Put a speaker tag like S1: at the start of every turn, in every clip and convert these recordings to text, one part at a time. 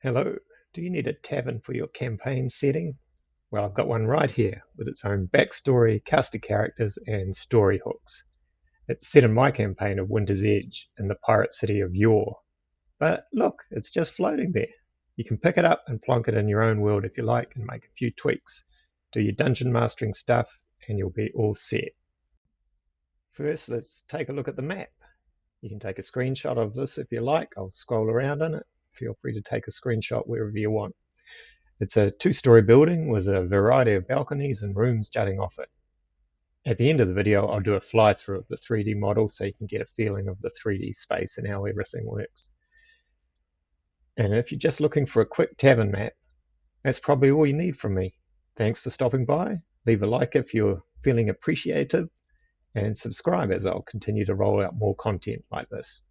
S1: Hello, do you need a tavern for your campaign setting? Well, I've got one right here with its own backstory, cast of characters, and story hooks. It's set in my campaign of Winter's Edge in the pirate city of Yore. But look, it's just floating there. You can pick it up and plonk it in your own world if you like and make a few tweaks. Do your dungeon mastering stuff and you'll be all set. First, let's take a look at the map. You can take a screenshot of this if you like. I'll scroll around in it. Feel free to take a screenshot wherever you want. It's a two-story building with a variety of balconies and rooms jutting off it. At the end of the video, I'll do a fly-through of the 3D model so you can get a feeling of the 3D space and how everything works. And if you're just looking for a quick tavern map, that's probably all you need from me. Thanks for stopping by. Leave a like if you're feeling appreciative, and subscribe as I'll continue to roll out more content like this.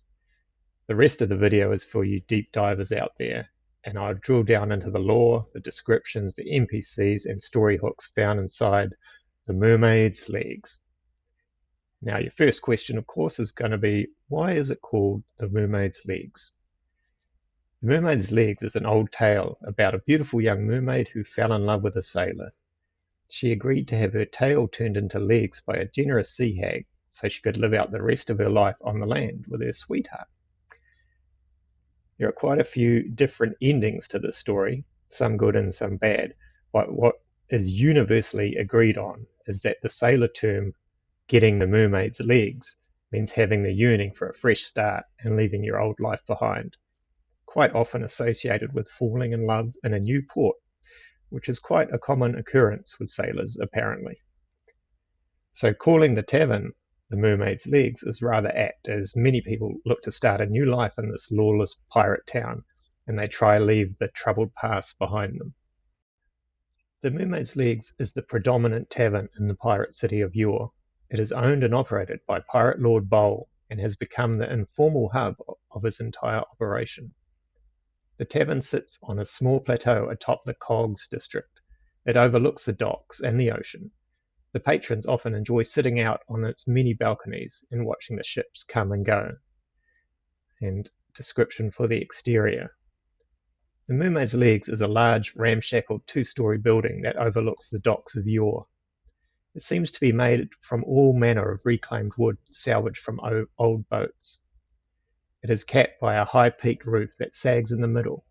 S1: The rest of the video is for you deep divers out there, and I'll drill down into the lore, the descriptions, the NPCs, and story hooks found inside the Mermaid's Legs. Now, your first question, of course, is going to be, why is it called the Mermaid's Legs? The Mermaid's Legs is an old tale about a beautiful young mermaid who fell in love with a sailor. She agreed to have her tail turned into legs by a generous sea hag so she could live out the rest of her life on the land with her sweetheart. There are quite a few different endings to this story, some good and some bad, but what is universally agreed on is that the sailor term getting the mermaid's legs means having the yearning for a fresh start and leaving your old life behind, quite often associated with falling in love in a new port, which is quite a common occurrence with sailors apparently. So calling the tavern the Mermaid's Legs is rather apt, as many people look to start a new life in this lawless pirate town, and they try to leave the troubled past behind them. The Mermaid's Legs is the predominant tavern in the pirate city of Yore. It is owned and operated by Pirate Lord Bowl and has become the informal hub of its entire operation. The tavern sits on a small plateau atop the Cogs district. It overlooks the docks and the ocean. The patrons often enjoy sitting out on its many balconies and watching the ships come and go. And description for the exterior. The Mermaid's Legs is a large, ramshackle two-story building that overlooks the docks of Yore. It seems to be made from all manner of reclaimed wood salvaged from old boats. It is capped by a high-peaked roof that sags in the middle.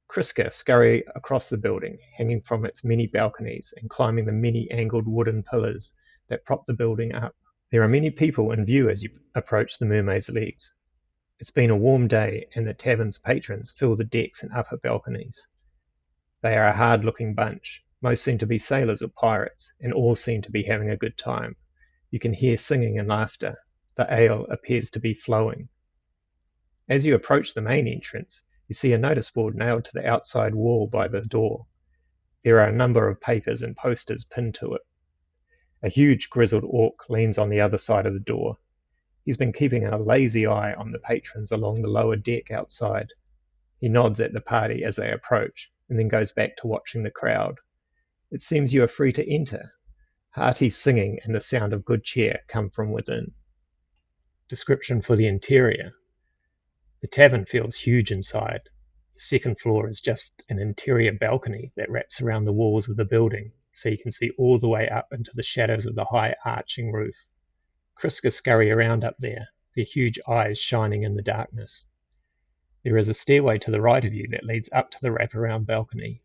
S1: Kriska scurry across the building, hanging from its many balconies and climbing the many angled wooden pillars that prop the building up. There are many people in view as you approach the Mermaid's Legs. It's been a warm day and the tavern's patrons fill the decks and upper balconies. They are a hard-looking bunch. Most seem to be sailors or pirates, and all seem to be having a good time. You can hear singing and laughter. The ale appears to be flowing. As you approach the main entrance, you see a notice board nailed to the outside wall by the door. There are a number of papers and posters pinned to it. A huge grizzled orc leans on the other side of the door. He's been keeping a lazy eye on the patrons along the lower deck outside. He nods at the party as they approach, and then goes back to watching the crowd. It seems you are free to enter. Hearty singing and the sound of good cheer come from within. Description for the interior. The tavern feels huge inside. The second floor is just an interior balcony that wraps around the walls of the building, so you can see all the way up into the shadows of the high arching roof. Kriska scurry around up there, their huge eyes shining in the darkness. There is a stairway to the right of you that leads up to the wraparound balcony.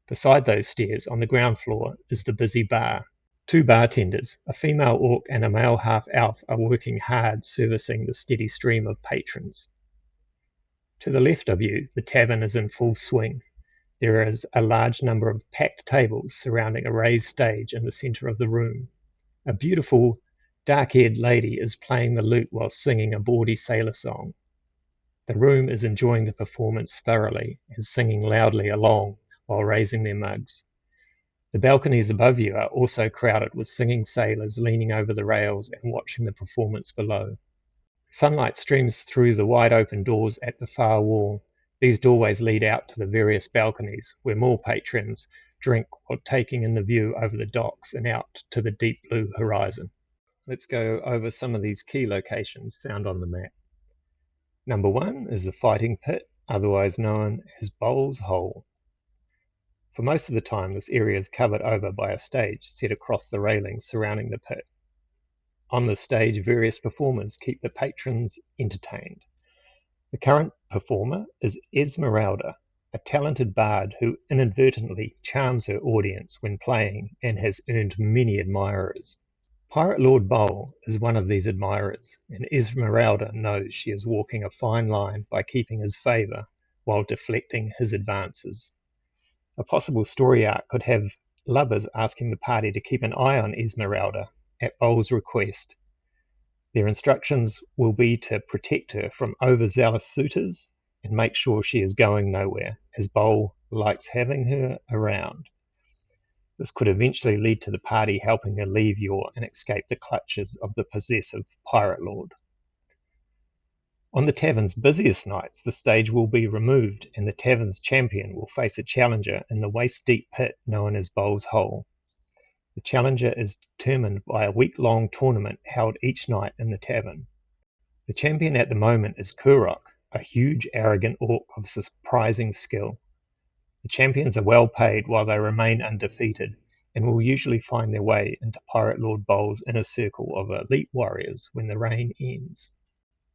S1: Beside those stairs, on the ground floor, is the busy bar. Two bartenders, a female orc and a male half-elf, are working hard servicing the steady stream of patrons. To the left of you, the tavern is in full swing. There is a large number of packed tables surrounding a raised stage in the centre of the room. A beautiful, dark-haired lady is playing the lute while singing a bawdy sailor song. The room is enjoying the performance thoroughly and singing loudly along while raising their mugs. The balconies above you are also crowded with singing sailors leaning over the rails and watching the performance below. Sunlight streams through the wide open doors at the far wall. These doorways lead out to the various balconies where more patrons drink while taking in the view over the docks and out to the deep blue horizon. Let's go over some of these key locations found on the map. Number 1 is the fighting pit otherwise known as Bowl's Hole. For most of the time, this area is covered over by a stage set across the railings surrounding the pit. On the stage, various performers keep the patrons entertained. The current performer is Esmeralda, a talented bard who inadvertently charms her audience when playing and has earned many admirers. Pirate Lord Bowl is one of these admirers, and Esmeralda knows she is walking a fine line by keeping his favour while deflecting his advances. A possible story arc could have Lubbers asking the party to keep an eye on Esmeralda at Bowl's request. Their instructions will be to protect her from overzealous suitors and make sure she is going nowhere, as Bowl likes having her around. This could eventually lead to the party helping her leave Yore and escape the clutches of the possessive pirate lord. On the tavern's busiest nights, the stage will be removed and the tavern's champion will face a challenger in the waist-deep pit known as Bowl's Hole. The challenger is determined by a week-long tournament held each night in the tavern. The champion at the moment is Kurok, a huge, arrogant orc of surprising skill. The champions are well paid while they remain undefeated, and will usually find their way into Pirate Lord Bowl's inner circle of elite warriors when the reign ends.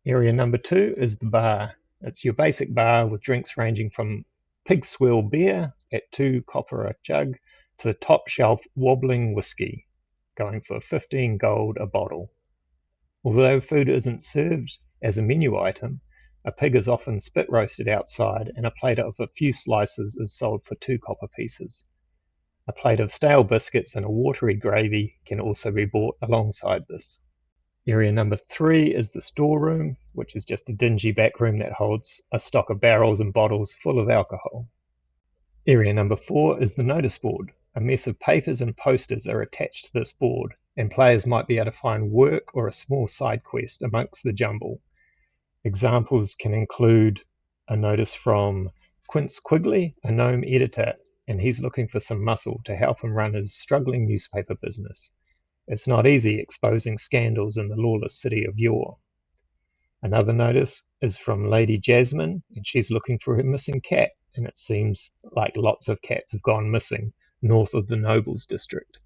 S1: Area number 2 is the bar. It's your basic bar with drinks ranging from pig swill beer at 2 copper a jug to the top shelf wobbling whiskey, going for 15 gold a bottle. Although food isn't served as a menu item, a pig is often spit roasted outside, and a plate of a few slices is sold for 2 copper pieces. A plate of stale biscuits and a watery gravy can also be bought alongside this. Area number 3 is the storeroom, which is just a dingy back room that holds a stock of barrels and bottles full of alcohol. Area number 4 is the notice board. A mess of papers and posters are attached to this board, and players might be able to find work or a small side quest amongst the jumble. Examples can include a notice from Quince Quigley, a gnome editor, and he's looking for some muscle to help him run his struggling newspaper business. It's not easy exposing scandals in the lawless city of Yore. Another notice is from Lady Jasmine, and she's looking for her missing cat, and it seems like lots of cats have gone missing north of the Nobles district.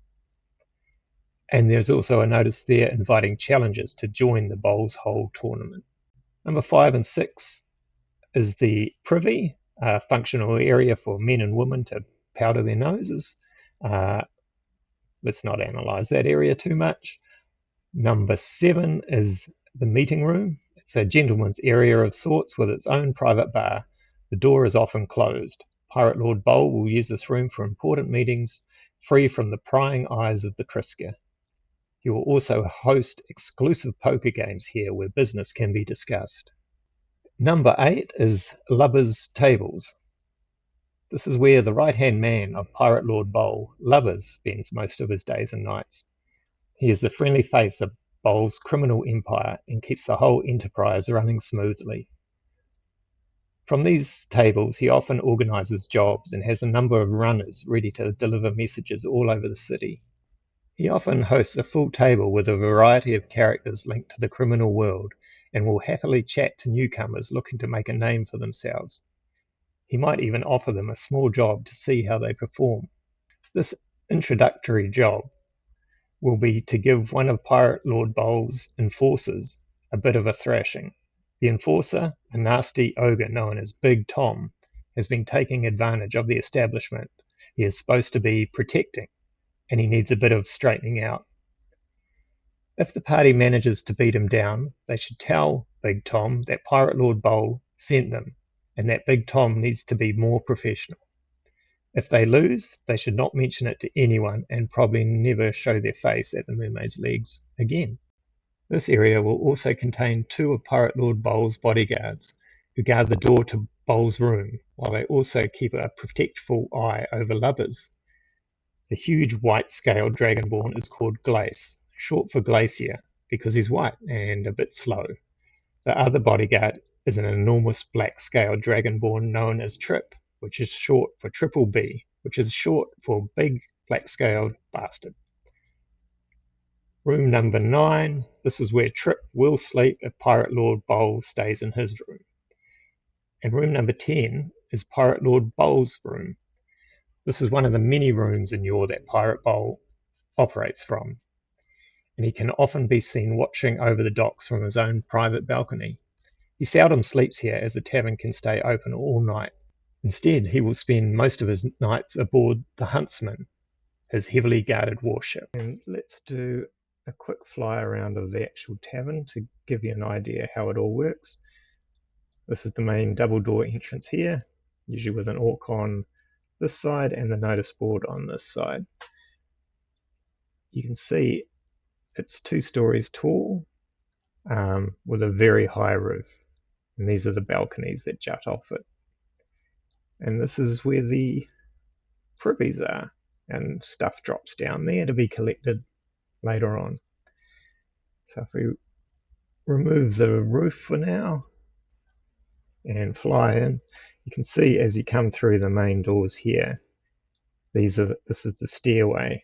S1: And there's also a notice there inviting challengers to join the Bowl's Hole tournament. Number 5 and 6 is the privy, a functional area for men and women to powder their noses. Let's not analyse that area too much. Number 7 is the meeting room. It's a gentleman's area of sorts with its own private bar. The door is often closed. Pirate Lord Bowl will use this room for important meetings, free from the prying eyes of the Krisker. He will also host exclusive poker games here where business can be discussed. Number 8 is Lubbers Tables. This is where the right-hand man of Pirate Lord Bowl, Lubbers, spends most of his days and nights. He is the friendly face of Bowl's criminal empire and keeps the whole enterprise running smoothly. From these tables, he often organises jobs and has a number of runners ready to deliver messages all over the city. He often hosts a full table with a variety of characters linked to the criminal world and will happily chat to newcomers looking to make a name for themselves. He might even offer them a small job to see how they perform. This introductory job will be to give one of Pirate Lord Bowl's enforcers a bit of a thrashing. The enforcer, a nasty ogre known as Big Tom, has been taking advantage of the establishment he is supposed to be protecting, and he needs a bit of straightening out. If the party manages to beat him down, they should tell Big Tom that Pirate Lord Bowl sent them, and that Big Tom needs to be more professional. If they lose, they should not mention it to anyone and probably never show their face at the Mermaid's Legs again. This area will also contain 2 of Pirate Lord Bowl's bodyguards, who guard the door to Bowl's room, while they also keep a protectful eye over Lubbers. The huge white-scaled dragonborn is called Glace, short for Glacier, because he's white and a bit slow. The other bodyguard is an enormous black-scaled dragonborn known as Trip, which is short for Triple B, which is short for Big Black-Scaled Bastard. Room number 9, this is where Trip will sleep if Pirate Lord Bowl stays in his room. And room number 10 is Pirate Lord Bowl's room. This is one of the many rooms in Yore that Pirate Bowl operates from, and he can often be seen watching over the docks from his own private balcony. He seldom sleeps here, as the tavern can stay open all night. Instead, he will spend most of his nights aboard the Huntsman, his heavily guarded warship. And let's do a quick fly around of the actual tavern to give you an idea how it all works. This is the main double door entrance here, usually with an orc on this side and the notice board on this side. You can see it's 2 stories tall with a very high roof, and these are the balconies that jut off it. And this is where the privies are, and stuff drops down there to be collected later on. So if we remove the roof for now and fly in, you can see as you come through the main doors here, this is the stairway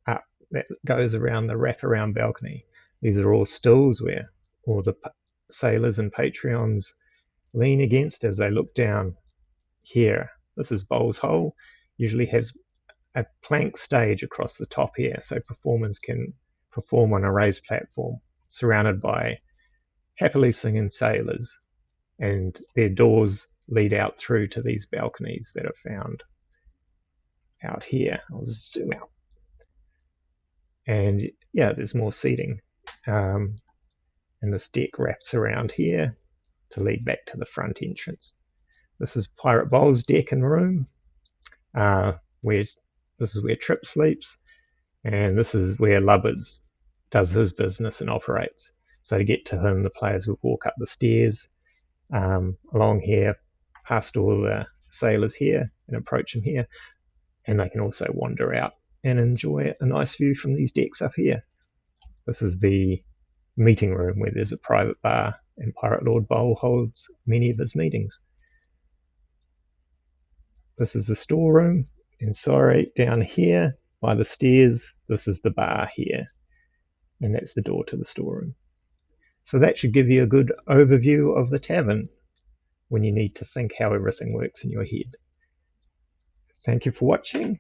S1: up that goes around the wraparound balcony. These are all stills where all the sailors and Patreons lean against as they look down here. This is Bowl's Hole, usually has a plank stage across the top here, so performers can perform on a raised platform surrounded by happily singing sailors, and their doors lead out through to these balconies that are found out here. I'll zoom out, and yeah, there's more seating, and this deck wraps around here to lead back to the front entrance. This is Pirate Bowl's deck and room, where this is where Trip sleeps, and this is where Lubbers does his business and operates. So to get to him, the players will walk up the stairs along here, past all the sailors here, and approach him here. And they can also wander out and enjoy a nice view from these decks up here. This is the meeting room where there's a private bar, and Pirate Lord Bowl holds many of his meetings. This is the storeroom, and sorry, down here by the stairs, this is the bar here, and that's the door to the storeroom. So that should give you a good overview of the tavern when you need to think how everything works in your head. Thank you for watching,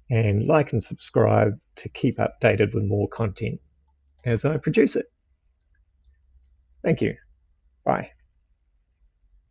S1: and like and subscribe to keep updated with more content as I produce it. Thank you. Bye.